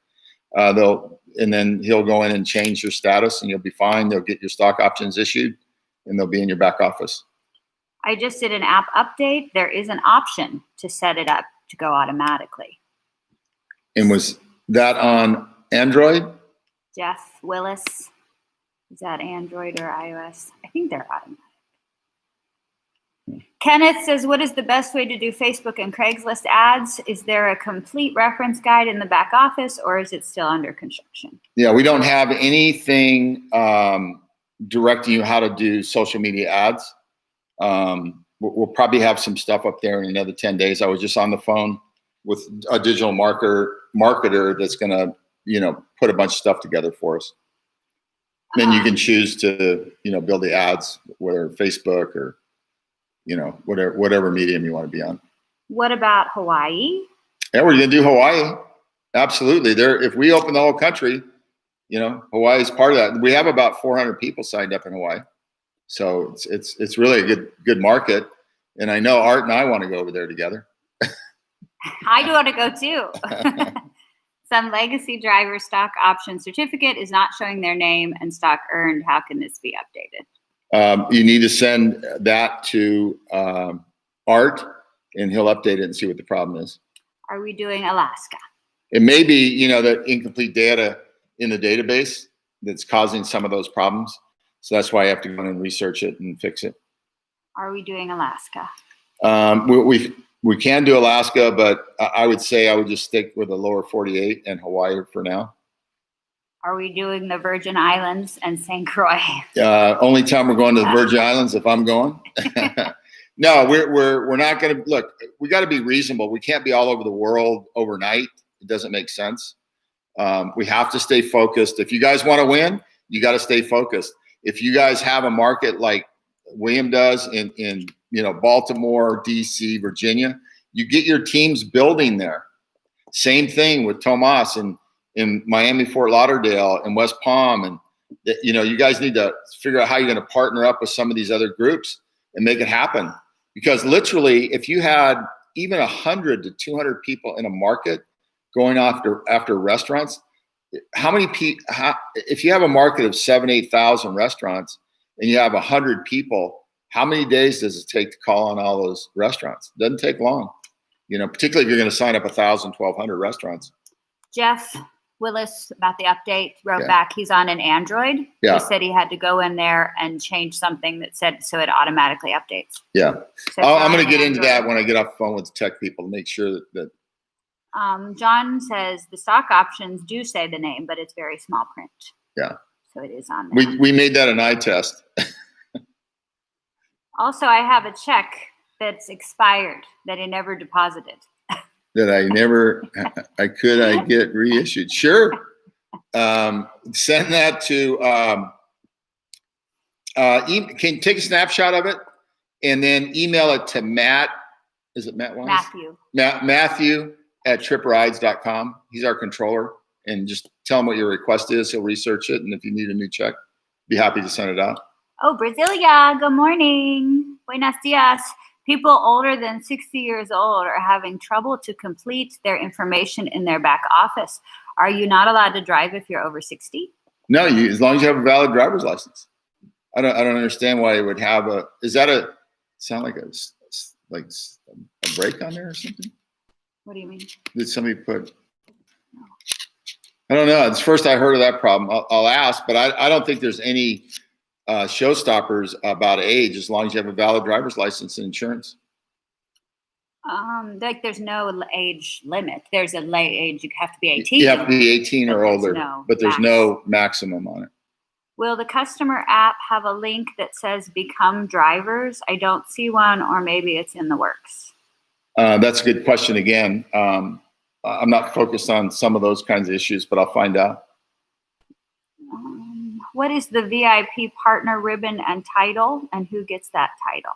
And then he'll go in and change your status and you'll be fine. They'll get your stock options issued and they'll be in your back office.
I just did an app update. There is an option to set it up to go automatically.
And was that on Android?
Jeff Willis. Is that Android or iOS? I think they're automatic. Kenneth says, what is the best way to do Facebook and Craigslist ads? Is there a complete reference guide in the back office or is it still under construction?
Yeah, we don't have anything directing you how to do social media ads. We'll probably have some stuff up there in another 10 days. I was just on the phone with a digital marketer that's going to, put a bunch of stuff together for us. Then you can choose to, build the ads, whether Facebook or, whatever medium you want to be on.
What about Hawaii?
Yeah, we're going to do Hawaii. Absolutely. If we open the whole country, Hawaii is part of that. We have about 400 people signed up in Hawaii. So it's really a good market. And I know Art and I want to go over there together.
I do want to go too. Some legacy driver stock option certificate is not showing their name and stock earned. How can this be updated?
You need to send that to Art and he'll update it and see what the problem is.
Are we doing Alaska?
It may be, the incomplete data in the database that's causing some of those problems. So that's why I have to go in and research it and fix it.
Are we doing Alaska?
We can do Alaska, but I would say I would just stick with the lower 48 and Hawaii for now.
Are we doing the Virgin Islands and St. Croix?
Only time we're going to the Virgin Islands if I'm going. No, we're not going to look. We got to be reasonable. We can't be all over the world overnight. It doesn't make sense. We have to stay focused. If you guys want to win, you got to stay focused. If you guys have a market like William does in Baltimore, DC, Virginia. You get your teams building there. Same thing with Tomas in Miami, Fort Lauderdale, and West Palm, and you guys need to figure out how you're going to partner up with some of these other groups and make it happen. Because literally, if you had even 100 to 200 people in a market going after restaurants, if you have a market of 8,000 restaurants and you have 100 people, how many days does it take to call on all those restaurants? It doesn't take long, particularly if you're going to sign up 1,000, 1,200 restaurants.
Jeff Willis, about the update, wrote back. He's on an Android.
Yeah.
He said he had to go in there and change something that said so it automatically updates.
Yeah.
So
I'm going to get into that when I get off the phone with tech people to make sure that.
John says the stock options do say the name, but it's very small print.
Yeah.
So it is on there.
We made that an eye test.
Also, I have a check that's expired that he never deposited.
That I get reissued? Sure. Send that to, can take a snapshot of it and then email it to Matt. Is it Matt Wise?
Matthew.
Matthew at triprides.com. He's our controller, and just tell him what your request is. He'll research it. And if you need a new check, be happy to send it out.
Oh, Brasilia. Good morning. Buenos dias. People older than 60 years old are having trouble to complete their information in their back office. Are you not allowed to drive if you're over 60?
No, as long as you have a valid driver's license. I don't understand why it would have sound like a break on there or something?
What do you mean?
Did somebody put? I don't know. It's first I heard of that problem. I'll ask, but I don't think there's any showstoppers about age as long as you have a valid driver's license and insurance.
There's no age limit. There's a age you have to be 18.
You have to be 18 or older, but there's no maximum on it.
Will the customer app have a link that says become drivers? I don't see one, or maybe it's in the works.
That's a good question again. I'm not focused on some of those kinds of issues, but I'll find out.
What is the VIP partner ribbon and title, and who gets that title?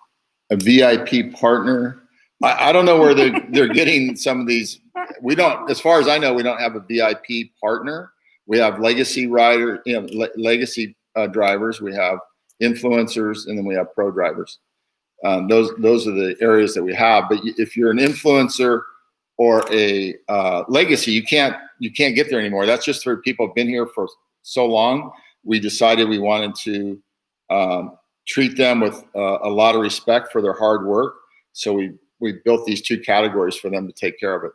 A VIP partner. I don't know where they're getting some of these. We don't, as far as I know, we don't have a VIP partner. We have legacy legacy drivers. We have influencers, and then we have pro drivers. Those are the areas that we have. But if you're an influencer or a legacy, you can't get there anymore. That's just for people who've been here for so long. We decided we wanted to treat them with a lot of respect for their hard work. So we built these two categories for them to take care of it.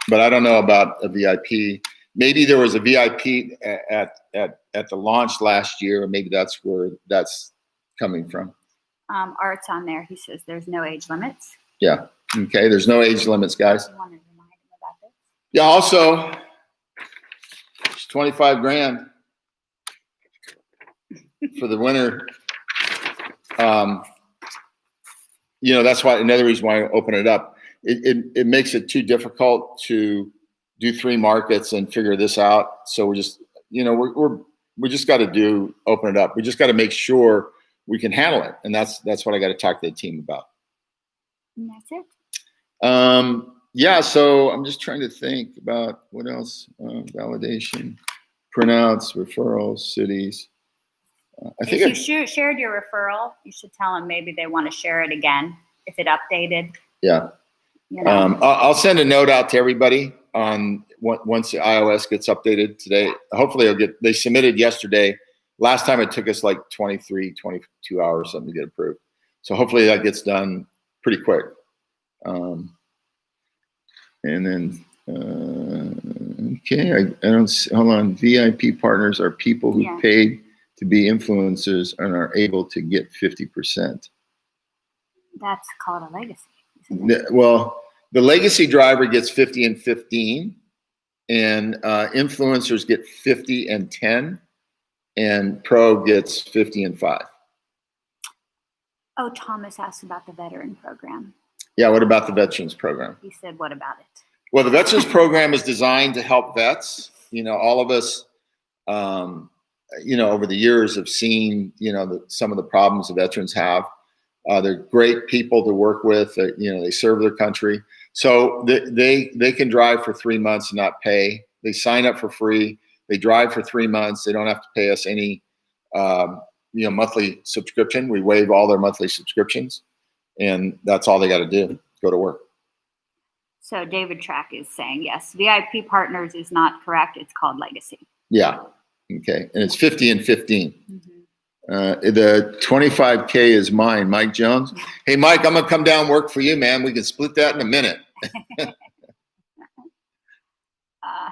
But I don't know about a VIP. Maybe there was a VIP at the launch last year, or maybe that's where that's coming from.
Art's on there. He says there's no age limits.
Yeah. Okay. There's no age limits, guys.
I want to remind him about this.
Yeah. Also, it's $25,000 for the winter. That's why another reason why I open it up. It makes it too difficult to do 3 markets and figure this out. So we're just, we just got to open it up. We just got to make sure we can handle it. And that's what I got to talk to the team about.
And that's it.
Yeah. So I'm just trying to think about what else. Validation, printouts, referrals, cities. I think
if you shared your referral, you should tell them maybe they want to share it again if it updated.
Yeah. I'll send a note out to everybody on once the iOS gets updated today. Hopefully they submitted yesterday. Last time it took us like 22 hours something to get approved. So hopefully that gets done pretty quick. And then, okay, I don't, hold on. VIP partners are people who paid to be influencers and are able to get 50%.
That's called a legacy, isn't it?
Well, the legacy driver gets 50 and 15, and influencers get 50 and 10, and pro gets 50 and 5.
Oh, Thomas asked about the veteran program.
Yeah, what about the veterans program?
He said, what about it?
Well, the veterans program is designed to help vets. All of us over the years of seeing, some of the problems the veterans have. They're great people to work with. They serve their country. So they can drive for 3 months and not pay. They sign up for free. They drive for 3 months. They don't have to pay us any, monthly subscription. We waive all their monthly subscriptions, and that's all they got to do. Go to work.
So David Track is saying, yes, VIP Partners is not correct. It's called Legacy.
Yeah. Okay. And it's 50 and 15.
Mm-hmm.
The 25K is mine, Mike Jones. Hey, Mike, I'm going to come down and work for you, man. We can split that in a minute.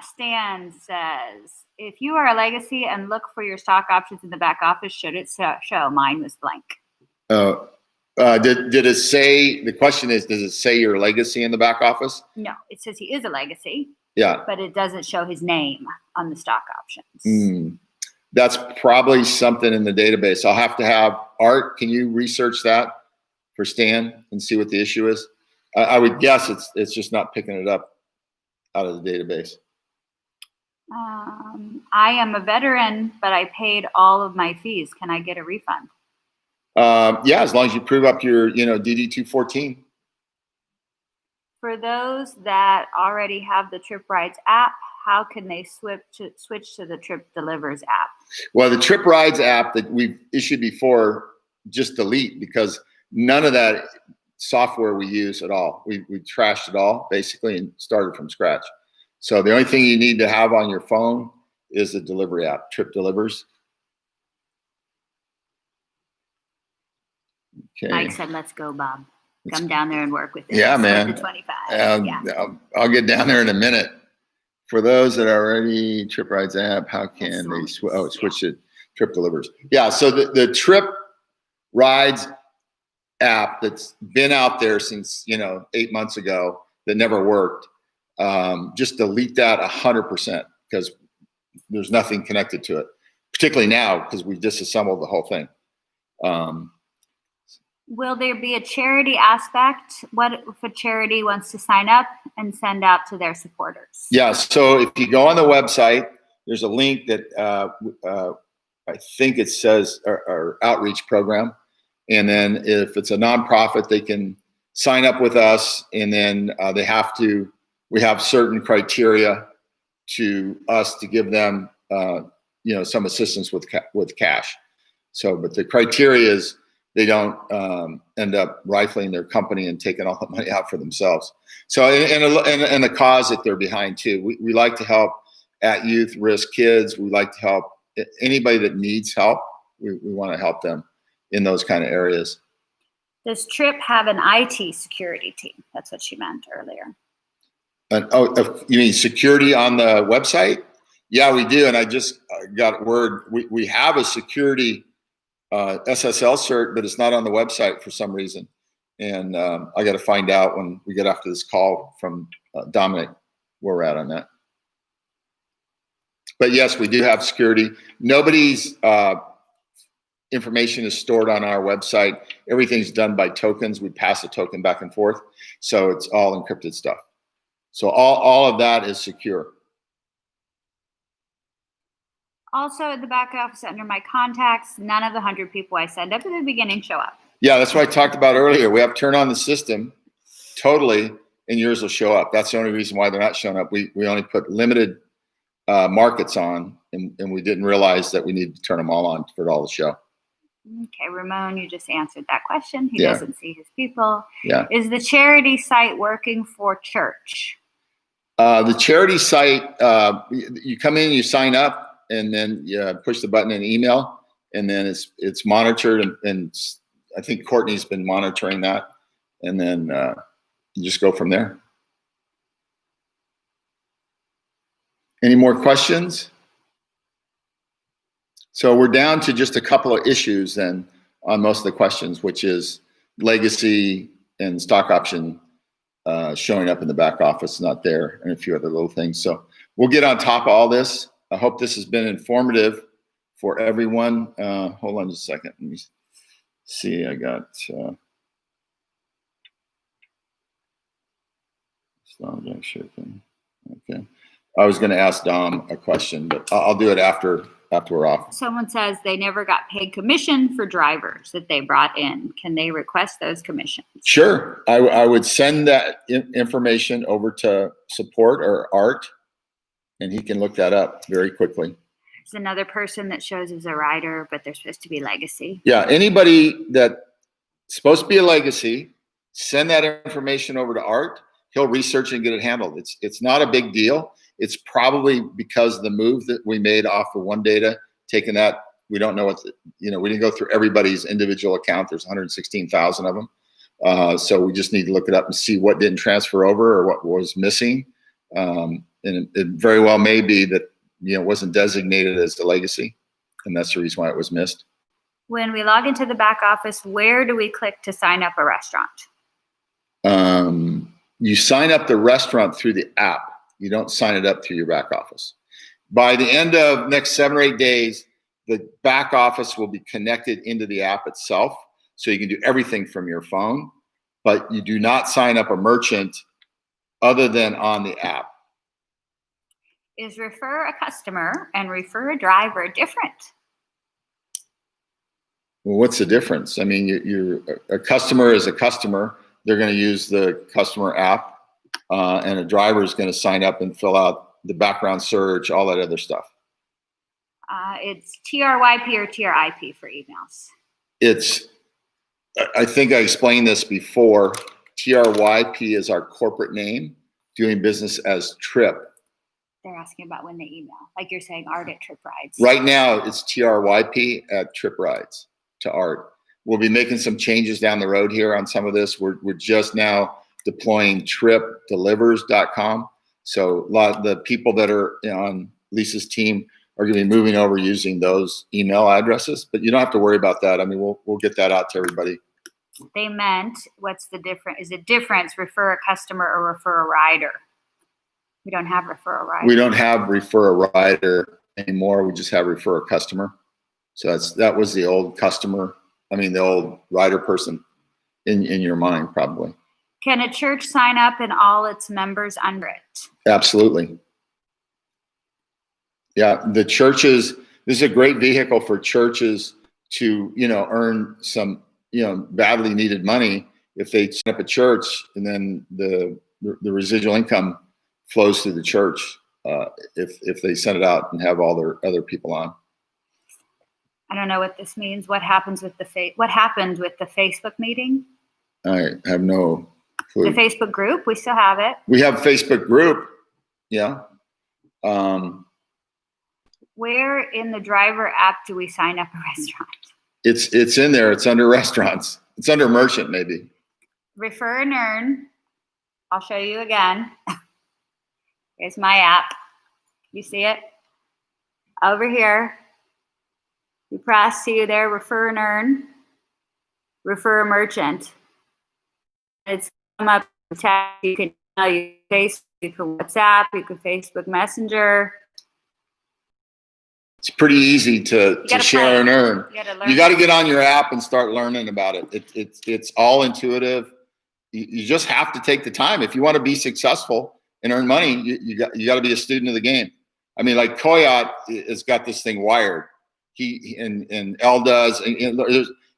Stan says, if you are a legacy and look for your stock options in the back office, should it show? Mine was blank.
Did it say, the question is, does it say your legacy in the back office?
No, it says he is a legacy.
Yeah.
But it doesn't show his name on the stock options.
That's probably something in the database. I'll have to have Art. Can you research that for Stan and see what the issue is? I would guess it's just not picking it up out of the database.
I am a veteran, but I paid all of my fees. Can I get a refund?
Yeah, as long as you prove up your, DD 214.
For those that already have the Triprides app, how can they switch to the Trip Delivers app?
Well, the Triprides app that we've issued before, just delete, because none of that software we use at all. We trashed it all basically and started from scratch. So the only thing you need to have on your phone is the delivery app, Trip Delivers. Okay.
Mike said, "Let's go, Bob. Come down there and work with it."
Yeah, man.
The 25.
I'll get down there in a minute. For those that are already Triprides app, how can they switch to Trip Delivers? Yeah, so the Triprides app that's been out there since 8 months ago that never worked, just delete that 100% because there's nothing connected to it. Particularly now because we disassembled the whole thing.
Will there be a charity aspect? What if a charity wants to sign up and send out to their supporters?
Yeah, so if you go on the website, there's a link that I think it says our outreach program. And then if it's a nonprofit, they can sign up with us. And then we have certain criteria to us to give them, some assistance with cash. So, but the criteria is, they don't end up rifling their company and taking all the money out for themselves. So, and the cause that they're behind too. We like to help at-youth risk kids. We like to help anybody that needs help. We want to help them in those kind of areas.
Does Trip have an IT security team? That's what she meant earlier.
You mean security on the website? Yeah, we do. And I just got word. We have a security SSL cert, but it's not on the website for some reason. And I got to find out when we get after this call from Dominic where we're at on that. But yes, we do have security. Nobody's information is stored on our website. Everything's done by tokens. We pass a token back and forth. So it's all encrypted stuff. So all of that is secure.
Also, at the back office under my contacts, none of the 100 people I send up at the beginning show up.
Yeah, that's what I talked about earlier. We have to turn on the system totally, and yours will show up. That's the only reason why they're not showing up. We only put limited markets on, and we didn't realize that we needed to turn them all on for it all to show.
Okay, Ramon, you just answered that question. He doesn't see his people.
Yeah.
Is the charity site working for church?
The charity site, you come in, you sign up, and then you push the button in email, and then it's monitored, and I think Courtney's been monitoring that, and then you just go from there. Any more questions? So we're down to just a couple of issues then on most of the questions, which is legacy and stock option showing up in the back office, not there, and a few other little things. So we'll get on top of all this. I hope this has been informative for everyone. Hold on just a second. Let me see. I got okay. I was going to ask Dom a question, but I'll do it after after we're off.
Someone says they never got paid commission for drivers that they brought in. Can they request those commissions?
Sure. I would send that information over to support or Art, and he can look that up very quickly.
There's another person that shows as a rider, but they're supposed to be legacy.
Yeah, anybody that's supposed to be a legacy, send that information over to Art. He'll research and get it handled. It's not a big deal. It's probably because the move that we made off of One Data, taking that, we don't know what, we didn't go through everybody's individual account. There's 116,000 of them. So we just need to look it up and see what didn't transfer over or what was missing. And it very well may be that, it wasn't designated as a legacy, and that's the reason why it was missed.
When we log into the back office, where do we click to sign up a restaurant?
You sign up the restaurant through the app. You don't sign it up through your back office. By the end of next 7 or 8 days, the back office will be connected into the app itself. So you can do everything from your phone, but you do not sign up a merchant other than on the app.
Is refer a customer and refer a driver different?
Well, what's the difference? I mean, you're a customer is a customer. They're going to use the customer app, and a driver is going to sign up and fill out the background search, all that other stuff.
It's TRYP or TRIP for emails.
I think I explained this before. TRYP is our corporate name, doing business as Trip.
They're asking about when they email, like you're saying, Art at Triprides.
Right now, it's TRYP at Triprides to Art. We'll be making some changes down the road here on some of this. We're just now deploying tripdelivers.com. So a lot of the people that are on Lisa's team are going to be moving over using those email addresses, but you don't have to worry about that. I mean, we'll get that out to everybody.
They meant, what's the difference? Is it difference refer a customer or refer a rider? We don't have refer a rider.
We don't have refer a rider anymore. We just have refer a customer. So that was the old customer. I mean, the old rider person in your mind, probably.
Can a church sign up and all its members under it?
Absolutely. Yeah, the churches, this is a great vehicle for churches to, earn some, badly needed money if they set up a church, and then the residual income flows through the church if they send it out and have all their other people on.
I don't know what this means. What happens with what happened with the Facebook meeting?
I have no clue.
The Facebook group, we still have it.
We have a Facebook group. Yeah.
Where in the driver app do we sign up a restaurant?
It's in there. It's under restaurants. It's under merchant, maybe.
Refer and earn. I'll show you again. Here's my app. You see it? Over here. You press, see you there, refer and earn. Refer a merchant. It's come up in chat. You can email, you can Facebook, you can WhatsApp, you can Facebook Messenger.
It's pretty easy to share and earn. You got to get on your app and start learning about it. It's all intuitive. You just have to take the time. If you want to be successful and earn money, you got to be a student of the game. I mean, like Koyat has got this thing wired. He and Elle does. And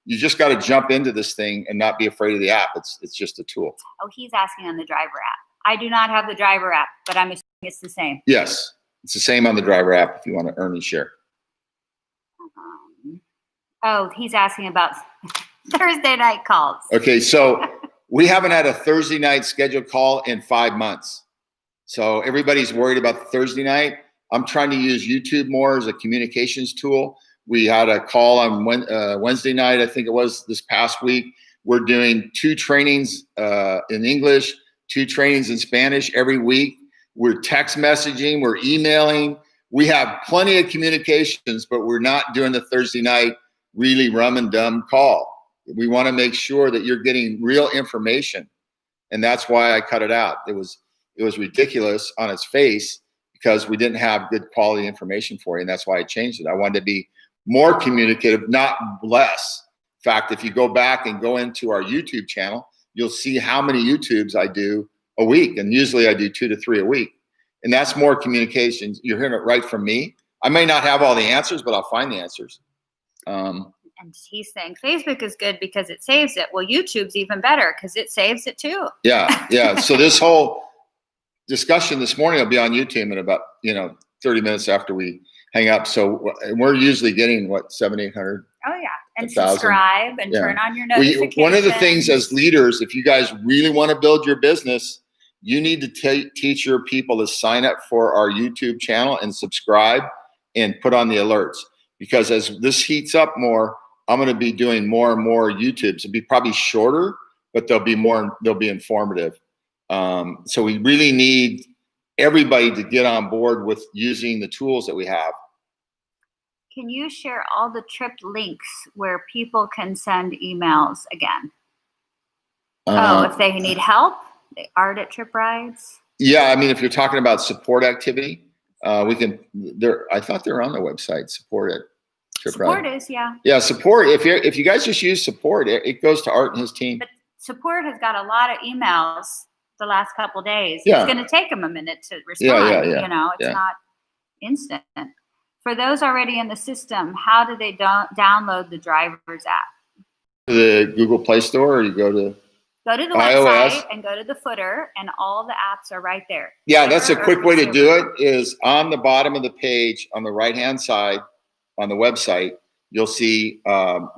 you just got to jump into this thing and not be afraid of the app. It's just a tool.
Oh, he's asking on the driver app. I do not have the driver app, but I'm assuming it's the same.
Yes, it's the same on the driver app if you want to earn and share.
He's asking about Thursday night calls.
Okay, so we haven't had a Thursday night scheduled call in 5 months. So everybody's worried about the Thursday night. I'm trying to use YouTube more as a communications tool. We had a call on Wednesday night, I think it was this past week. We're doing 2 trainings in English, 2 trainings in Spanish every week. We're text messaging, we're emailing. We have plenty of communications, but we're not doing the Thursday night really rum and dumb call. We want to make sure that you're getting real information. And that's why I cut it out. It was ridiculous on its face because we didn't have good quality information for you. And that's why I changed it. I wanted to be more communicative, not less. In fact, if you go back and go into our YouTube channel, you'll see how many YouTubes I do a week. And usually I do 2 to 3 a week. And that's more communications. You're hearing it right from me. I may not have all the answers, but I'll find the answers.
And he's saying Facebook is good because it saves it. Well, YouTube's even better because it saves it too.
Yeah. So this whole discussion this morning will be on YouTube in about 30 minutes after we hang up. So we're usually getting 700-800.
Oh yeah, and
1,000.
Subscribe and turn on your notifications.
One of the things as leaders, if you guys really want to build your business, you need to teach your people to sign up for our YouTube channel and subscribe and put on the alerts. Because as this heats up more, I'm going to be doing more and more YouTubes. It'll be probably shorter, but they'll be informative. So we really need everybody to get on board with using the tools that we have.
Can you share all the Trip links where people can send emails again? If they need help, art at Triprides.
Yeah, I mean, if you're talking about support activity, we can. I thought they're on the website. Support at Triprides.
Support is, yeah.
Yeah, support. If you guys just use support, it goes to Art and his team.
But support has got a lot of emails the last couple days.
Yeah.
It's going to take them a minute to respond.
Yeah.
It's not instant. For those already in the system, how do they download the driver's app?
The Google Play Store, or you go to
the website and go to the footer, and all the apps are right there.
Yeah, that's a quick way to do it. Is on the bottom of the page on the right-hand side on the website, you'll see the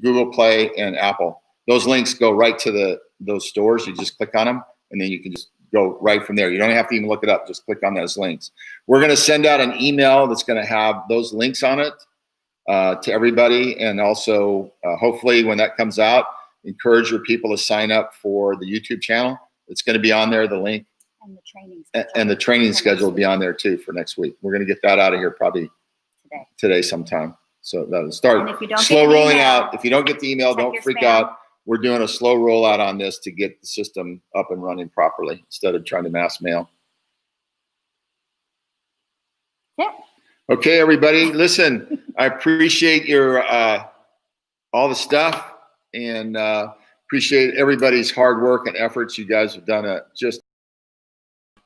Google Play and Apple. Those links go right to those stores. You just click on them, and then you can just go right from there. You don't have to even look it up. Just click on those links. We're going to send out an email that's going to have those links on it to everybody. And also, hopefully when that comes out, encourage your people to sign up for the YouTube channel. It's going to be on there, the link.
And the training schedule.
And the training schedule will be on there too for next week. We're going to get that out of here probably today sometime. So that'll start slow rolling out. If you don't get the email, don't freak out. We're doing a slow rollout on this to get the system up and running properly instead of trying to mass mail.
Yeah.
Okay, everybody, listen, I appreciate your all the stuff and appreciate everybody's hard work and efforts. You guys have done just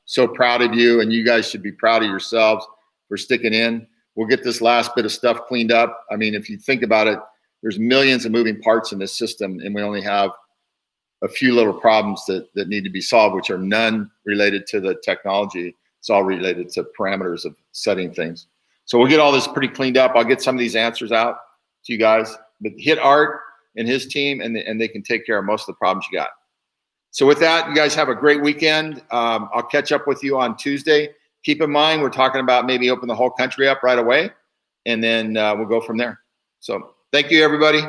so proud of you, and you guys should be proud of yourselves for sticking in. We'll get this last bit of stuff cleaned up. I mean, if you think about it, there's millions of moving parts in this system, and we only have a few little problems that need to be solved, which are none related to the technology. It's all related to parameters of setting things. So we'll get all this pretty cleaned up. I'll get some of these answers out to you guys. But hit Art and his team, and they can take care of most of the problems you got. So with that, you guys have a great weekend. I'll catch up with you on Tuesday. Keep in mind, we're talking about maybe open the whole country up right away, and then we'll go from there. So thank you, everybody.